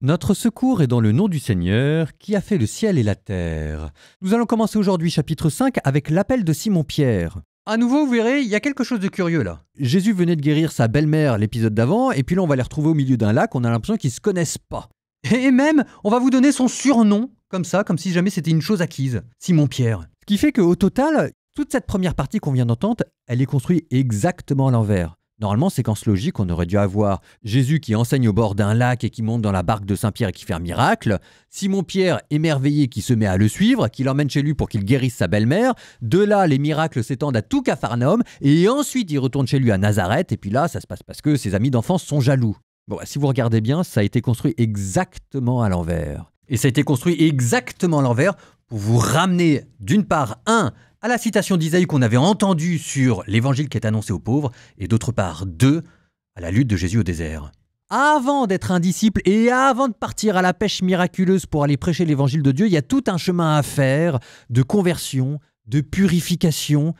Notre secours est dans le nom du Seigneur qui a fait le ciel et la terre. Nous allons commencer aujourd'hui chapitre 5 avec l'appel de Simon-Pierre. À nouveau, vous verrez, il y a quelque chose de curieux là. Jésus venait de guérir sa belle-mère l'épisode d'avant, et puis là on va les retrouver au milieu d'un lac, on a l'impression qu'ils se connaissent pas. Et même, on va vous donner son surnom, comme ça, comme si jamais c'était une chose acquise, Simon-Pierre. Ce qui fait qu'au total, toute cette première partie qu'on vient d'entendre, elle est construite exactement à l'envers. Normalement, séquence logique, on aurait dû avoir Jésus qui enseigne au bord d'un lac et qui monte dans la barque de Saint-Pierre et qui fait un miracle. Simon-Pierre, émerveillé, qui se met à le suivre, qui l'emmène chez lui pour qu'il guérisse sa belle-mère. De là, les miracles s'étendent à tout Capharnaüm. Et ensuite, il retourne chez lui à Nazareth. Et puis là, ça se passe parce que ses amis d'enfance sont jaloux. Bon, si vous regardez bien, ça a été construit exactement à l'envers. Et ça a été construit exactement à l'envers pour vous ramener, d'une part, à la citation d'Isaïe qu'on avait entendue sur l'évangile qui est annoncé aux pauvres, et d'autre part, 2, à la lutte de Jésus au désert. Avant d'être un disciple et avant de partir à la pêche miraculeuse pour aller prêcher l'évangile de Dieu, il y a tout un chemin à faire de conversion, de purification.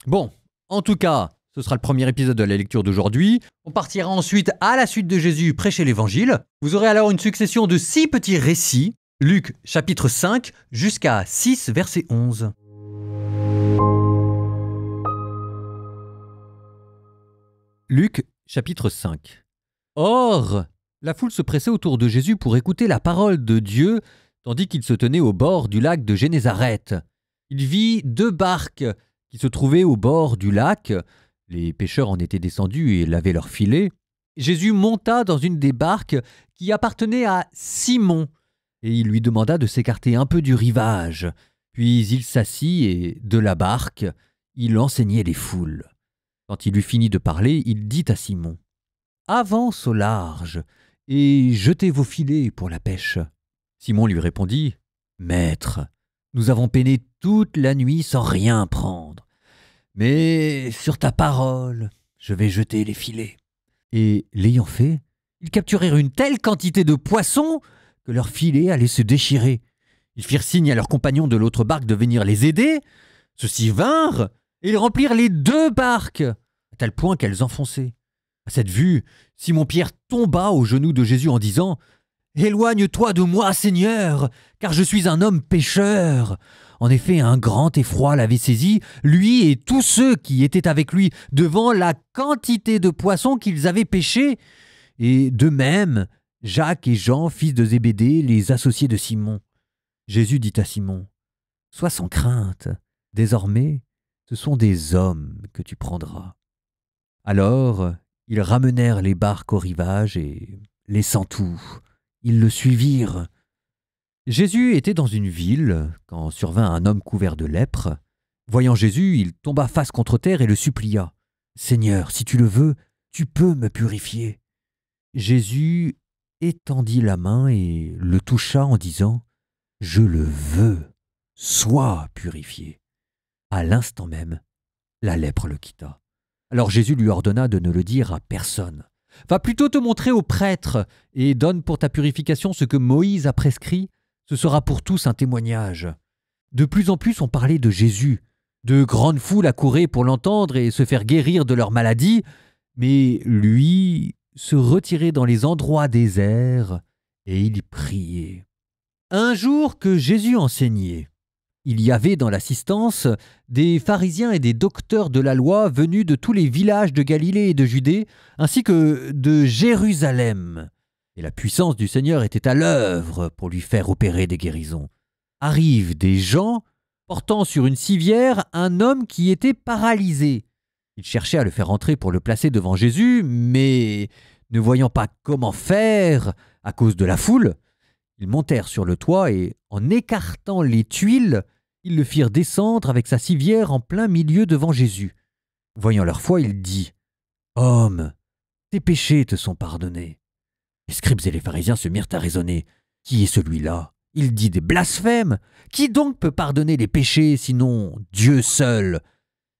Bon, en tout cas, ce sera le premier épisode de la lecture d'aujourd'hui. On partira ensuite à la suite de Jésus prêcher l'évangile. Vous aurez alors une succession de 6 petits récits, Luc chapitre 5 jusqu'à 6 verset 11. Luc, chapitre 5. Or, la foule se pressait autour de Jésus pour écouter la parole de Dieu, tandis qu'il se tenait au bord du lac de Génézareth. Il vit 2 barques qui se trouvaient au bord du lac. Les pêcheurs en étaient descendus et lavaient leurs filets. Jésus monta dans une des barques qui appartenait à Simon, et il lui demanda de s'écarter un peu du rivage. Puis il s'assit et, de la barque, il enseignait les foules. Quand il eut fini de parler, il dit à Simon : « Avance au large et jetez vos filets pour la pêche. » Simon lui répondit : « Maître, nous avons peiné toute la nuit sans rien prendre. Mais sur ta parole, je vais jeter les filets. » Et l'ayant fait, ils capturèrent une telle quantité de poissons que leurs filets allaient se déchirer. Ils firent signe à leurs compagnons de l'autre barque de venir les aider. Ceux-ci vinrent et ils remplirent les 2 barques, à tel point qu'elles enfonçaient. À cette vue, Simon-Pierre tomba aux genoux de Jésus en disant : « Éloigne-toi de moi, Seigneur, car je suis un homme pécheur. » En effet, un grand effroi l'avait saisi, lui et tous ceux qui étaient avec lui, devant la quantité de poissons qu'ils avaient pêchés. Et de même, Jacques et Jean, fils de Zébédée, les associés de Simon. Jésus dit à Simon : « Sois sans crainte, désormais, ce sont des hommes que tu prendras. » Alors, ils ramenèrent les barques au rivage et, laissant tout, ils le suivirent. Jésus était dans une ville quand survint un homme couvert de lèpre. Voyant Jésus, il tomba face contre terre et le supplia : « Seigneur, si tu le veux, tu peux me purifier. » Jésus étendit la main et le toucha en disant : « Je le veux, sois purifié. » À l'instant même, la lèpre le quitta. Alors Jésus lui ordonna de ne le dire à personne. « Va plutôt te montrer au prêtre et donne pour ta purification ce que Moïse a prescrit. Ce sera pour tous un témoignage. » De plus en plus on parlait de Jésus. De grandes foules accouraient pour l'entendre et se faire guérir de leur maladie, mais lui se retirait dans les endroits déserts et il priait. Un jour que Jésus enseignait, il y avait dans l'assistance des pharisiens et des docteurs de la loi venus de tous les villages de Galilée et de Judée, ainsi que de Jérusalem. Et la puissance du Seigneur était à l'œuvre pour lui faire opérer des guérisons. Arrivent des gens portant sur une civière un homme qui était paralysé. Ils cherchaient à le faire entrer pour le placer devant Jésus, mais ne voyant pas comment faire à cause de la foule, ils montèrent sur le toit et, en écartant les tuiles, ils le firent descendre avec sa civière en plein milieu devant Jésus. Voyant leur foi, il dit : « Homme, tes péchés te sont pardonnés. » Les scribes et les pharisiens se mirent à raisonner. « Qui est celui-là ? Il dit des blasphèmes. Qui donc peut pardonner les péchés, sinon Dieu seul ?»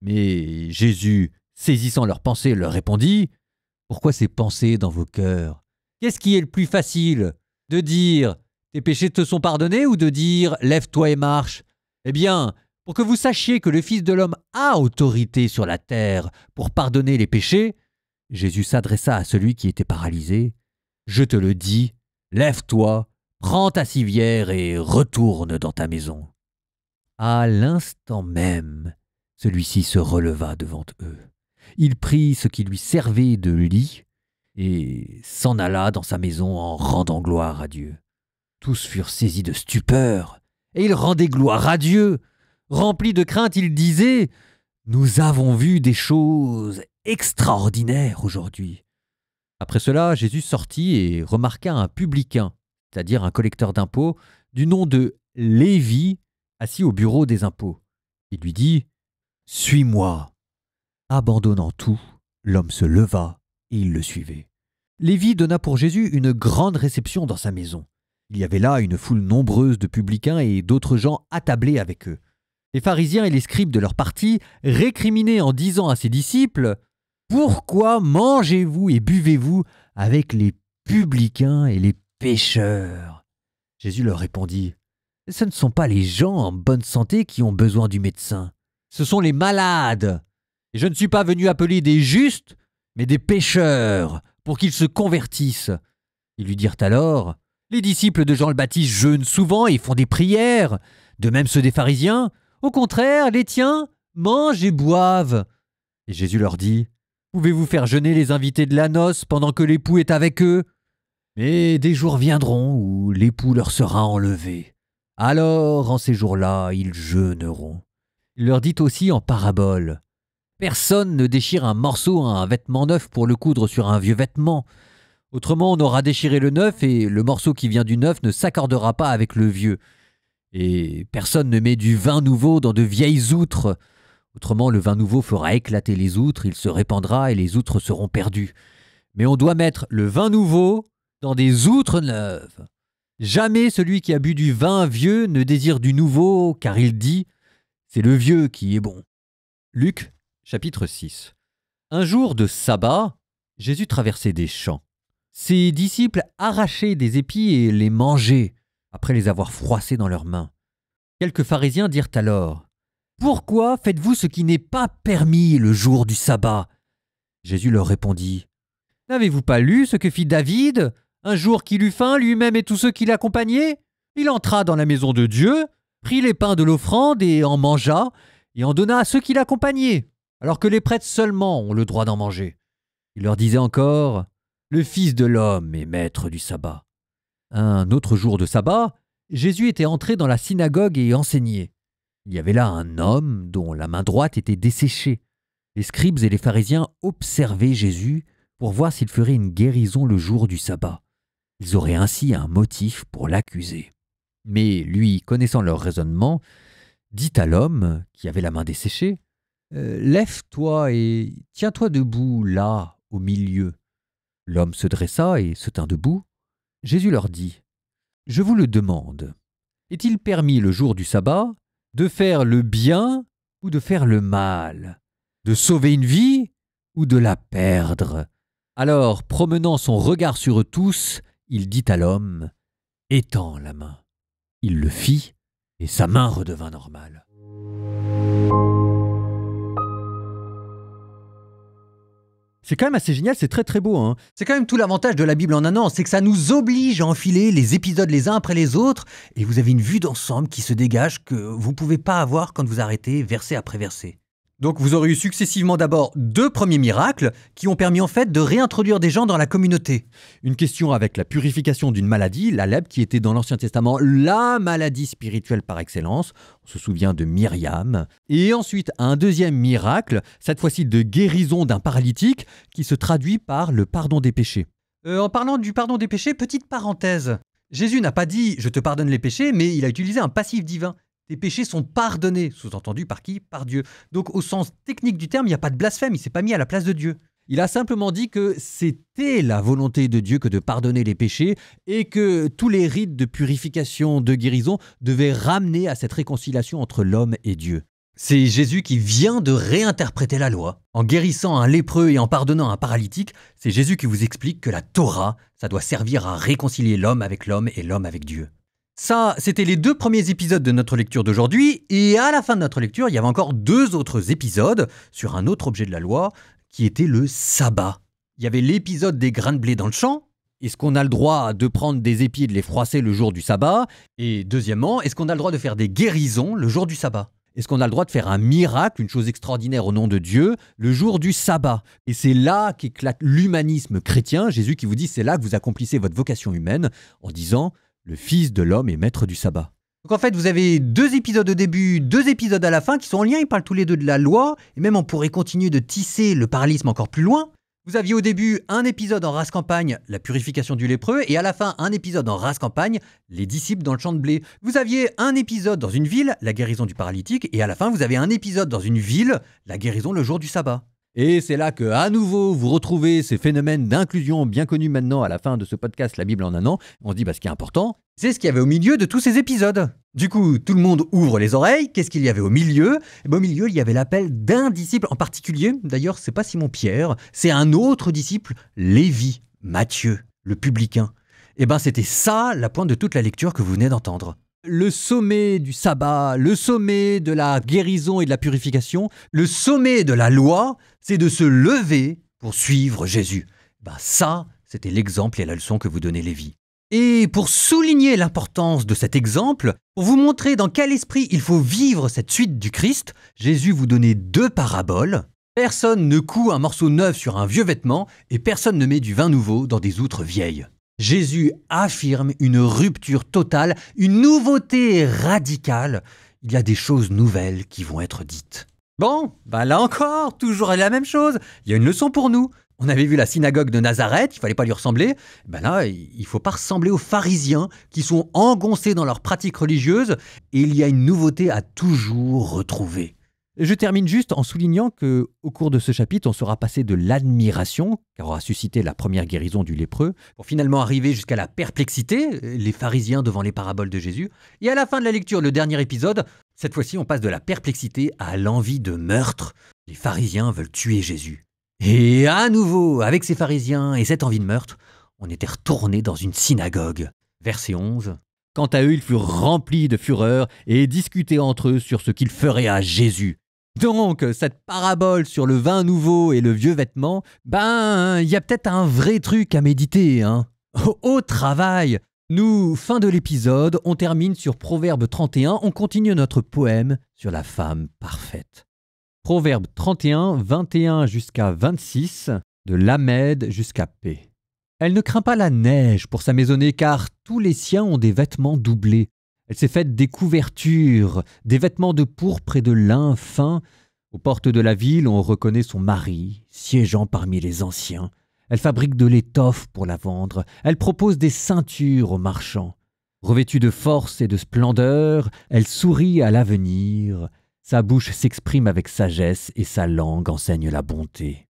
Mais Jésus, saisissant leurs pensées, leur répondit : « Pourquoi ces pensées dans vos cœurs ? Qu'est-ce qui est le plus facile ? De dire « Tes péchés te sont pardonnés » ou de dire « Lève-toi et marche » ? Eh bien, pour que vous sachiez que le Fils de l'homme a autorité sur la terre pour pardonner les péchés, Jésus s'adressa à celui qui était paralysé. « Je te le dis, Lève-toi, prends ta civière et retourne dans ta maison. » À l'instant même, celui-ci se releva devant eux. Il prit ce qui lui servait de lit et s'en alla dans sa maison en rendant gloire à Dieu. Tous furent saisis de stupeur, et ils rendaient gloire à Dieu. Remplis de crainte, ils disaient « Nous avons vu des choses extraordinaires aujourd'hui. » Après cela, Jésus sortit et remarqua un publicain, c'est-à-dire un collecteur d'impôts, du nom de Lévi, assis au bureau des impôts. Il lui dit « Suis-moi !» Abandonnant tout, l'homme se leva et il le suivait. Lévi donna pour Jésus une grande réception dans sa maison. Il y avait là une foule nombreuse de publicains et d'autres gens attablés avec eux. Les pharisiens et les scribes de leur parti récriminaient en disant à ses disciples « Pourquoi mangez-vous et buvez-vous avec les publicains et les pécheurs ?» Jésus leur répondit « Ce ne sont pas les gens en bonne santé qui ont besoin du médecin, ce sont les malades. Et je ne suis pas venu appeler des justes, mais des pécheurs, pour qu'ils se convertissent. » Ils lui dirent alors « Les disciples de Jean le Baptiste jeûnent souvent et font des prières, de même ceux des pharisiens. Au contraire, les tiens mangent et boivent. » Et Jésus leur dit « Pouvez-vous faire jeûner les invités de la noce pendant que l'époux est avec eux? Mais des jours viendront où l'époux leur sera enlevé. Alors, en ces jours-là, ils jeûneront. » Il leur dit aussi en parabole « Personne ne déchire un morceau à un vêtement neuf pour le coudre sur un vieux vêtement. Autrement, on aura déchiré le neuf et le morceau qui vient du neuf ne s'accordera pas avec le vieux. Et personne ne met du vin nouveau dans de vieilles outres. Autrement, le vin nouveau fera éclater les outres, il se répandra et les outres seront perdues. Mais on doit mettre le vin nouveau dans des outres neuves. Jamais celui qui a bu du vin vieux ne désire du nouveau, car il dit « C'est le vieux qui est bon. » Luc, chapitre 6. Un jour de sabbat, Jésus traversait des champs. Ses disciples arrachaient des épis et les mangeaient, après les avoir froissés dans leurs mains. Quelques pharisiens dirent alors « Pourquoi faites-vous ce qui n'est pas permis le jour du sabbat ?» Jésus leur répondit « N'avez-vous pas lu ce que fit David, un jour qu'il eut faim, lui-même et tous ceux qui l'accompagnaient? Il entra dans la maison de Dieu, prit les pains de l'offrande et en mangea, et en donna à ceux qui l'accompagnaient, alors que les prêtres seulement ont le droit d'en manger. Il leur disait encore « Le Fils de l'homme est maître du sabbat. » Un autre jour de sabbat, Jésus était entré dans la synagogue et enseignait. Il y avait là un homme dont la main droite était desséchée. Les scribes et les pharisiens observaient Jésus pour voir s'il ferait une guérison le jour du sabbat. Ils auraient ainsi un motif pour l'accuser. Mais lui, connaissant leur raisonnement, dit à l'homme qui avait la main desséchée « Lève-toi et tiens-toi debout là, au milieu. » L'homme se dressa et se tint debout. Jésus leur dit « Je vous le demande, est-il permis le jour du sabbat de faire le bien ou de faire le mal, de sauver une vie ou de la perdre ?» Alors, promenant son regard sur eux tous, il dit à l'homme « Étends la main. » Il le fit et sa main redevint normale. C'est quand même assez génial, c'est très très beau. Hein. C'est quand même tout l'avantage de la Bible en un an, c'est que ça nous oblige à enfiler les épisodes les uns après les autres, et vous avez une vue d'ensemble qui se dégage que vous ne pouvez pas avoir quand vous arrêtez verset après verset. Donc vous aurez eu successivement d'abord 2 premiers miracles qui ont permis en fait de réintroduire des gens dans la communauté. Une question avec la purification d'une maladie, la lèpre, qui était dans l'Ancien Testament la maladie spirituelle par excellence. On se souvient de Myriam. Et ensuite un deuxième miracle, cette fois-ci de guérison d'un paralytique qui se traduit par le pardon des péchés. En parlant du pardon des péchés, petite parenthèse. Jésus n'a pas dit « je te pardonne les péchés », mais il a utilisé un passif divin. Tes péchés sont pardonnés, sous-entendu par qui? Par Dieu. Donc au sens technique du terme, il n'y a pas de blasphème, il ne s'est pas mis à la place de Dieu. Il a simplement dit que c'était la volonté de Dieu que de pardonner les péchés et que tous les rites de purification, de guérison devaient ramener à cette réconciliation entre l'homme et Dieu. C'est Jésus qui vient de réinterpréter la loi. En guérissant un lépreux et en pardonnant un paralytique, c'est Jésus qui vous explique que la Torah, ça doit servir à réconcilier l'homme avec l'homme et l'homme avec Dieu. Ça, c'était les 2 premiers épisodes de notre lecture d'aujourd'hui, et à la fin de notre lecture, il y avait encore 2 autres épisodes sur un autre objet de la loi, qui était le sabbat. Il y avait l'épisode des grains de blé dans le champ, est-ce qu'on a le droit de prendre des épis et de les froisser le jour du sabbat? Et deuxièmement, est-ce qu'on a le droit de faire des guérisons le jour du sabbat? Est-ce qu'on a le droit de faire un miracle, une chose extraordinaire au nom de Dieu, le jour du sabbat? Et c'est là qu'éclate l'humanisme chrétien. Jésus qui vous dit, c'est là que vous accomplissez votre vocation humaine, en disant, le Fils de l'homme est maître du sabbat. Donc en fait, vous avez 2 épisodes au début, 2 épisodes à la fin qui sont en lien, ils parlent tous les deux de la loi, et même on pourrait continuer de tisser le parallélisme encore plus loin. Vous aviez au début un épisode en race campagne, la purification du lépreux, et à la fin un épisode en race campagne, les disciples dans le champ de blé. Vous aviez un épisode dans une ville, la guérison du paralytique, et à la fin vous avez un épisode dans une ville, la guérison le jour du sabbat. Et c'est là que, à nouveau, vous retrouvez ces phénomènes d'inclusion bien connus maintenant à la fin de ce podcast La Bible en un an. On se dit, ce qui est important, c'est ce qu'il y avait au milieu de tous ces épisodes. Du coup, tout le monde ouvre les oreilles. Qu'est-ce qu'il y avait au milieu? Au milieu, il y avait l'appel d'un disciple en particulier. D'ailleurs, c'est pas Simon-Pierre, c'est un autre disciple, Lévi, Matthieu, le publicain. C'était ça la pointe de toute la lecture que vous venez d'entendre. Le sommet du sabbat, le sommet de la guérison et de la purification, le sommet de la loi, c'est de se lever pour suivre Jésus. Ça, c'était l'exemple et la leçon que vous donnez Lévi. Et pour souligner l'importance de cet exemple, pour vous montrer dans quel esprit il faut vivre cette suite du Christ, Jésus vous donnait 2 paraboles. Personne ne coud un morceau neuf sur un vieux vêtement et personne ne met du vin nouveau dans des outres vieilles. Jésus affirme une rupture totale, une nouveauté radicale. Il y a des choses nouvelles qui vont être dites. Bon, là encore, toujours la même chose. Il y a une leçon pour nous. On avait vu la synagogue de Nazareth, il fallait pas lui ressembler. Là, il faut pas ressembler aux pharisiens qui sont engoncés dans leurs pratiques religieuses. Et il y a une nouveauté à toujours retrouver. Je termine juste en soulignant qu'au cours de ce chapitre, on sera passé de l'admiration, car aura suscité la première guérison du lépreux, pour finalement arriver jusqu'à la perplexité, les pharisiens devant les paraboles de Jésus. Et à la fin de la lecture, le dernier épisode, cette fois-ci, on passe de la perplexité à l'envie de meurtre. Les pharisiens veulent tuer Jésus. Et à nouveau, avec ces pharisiens et cette envie de meurtre, on était retourné dans une synagogue. Verset 11. Quant à eux, ils furent remplis de fureur et discutaient entre eux sur ce qu'ils feraient à Jésus. Donc, cette parabole sur le vin nouveau et le vieux vêtement, il y a peut-être un vrai truc à méditer, hein. Au travail. Nous, fin de l'épisode, on termine sur Proverbe 31, on continue notre poème sur la femme parfaite. Proverbe 31, 21 jusqu'à 26, de Lamed jusqu'à P. Elle ne craint pas la neige pour s'amaisonner, car tous les siens ont des vêtements doublés. Elle s'est faite des couvertures, des vêtements de pourpre et de lin fin. Aux portes de la ville, on reconnaît son mari, siégeant parmi les anciens. Elle fabrique de l'étoffe pour la vendre. Elle propose des ceintures aux marchands. Revêtue de force et de splendeur, elle sourit à l'avenir. Sa bouche s'exprime avec sagesse et sa langue enseigne la bonté.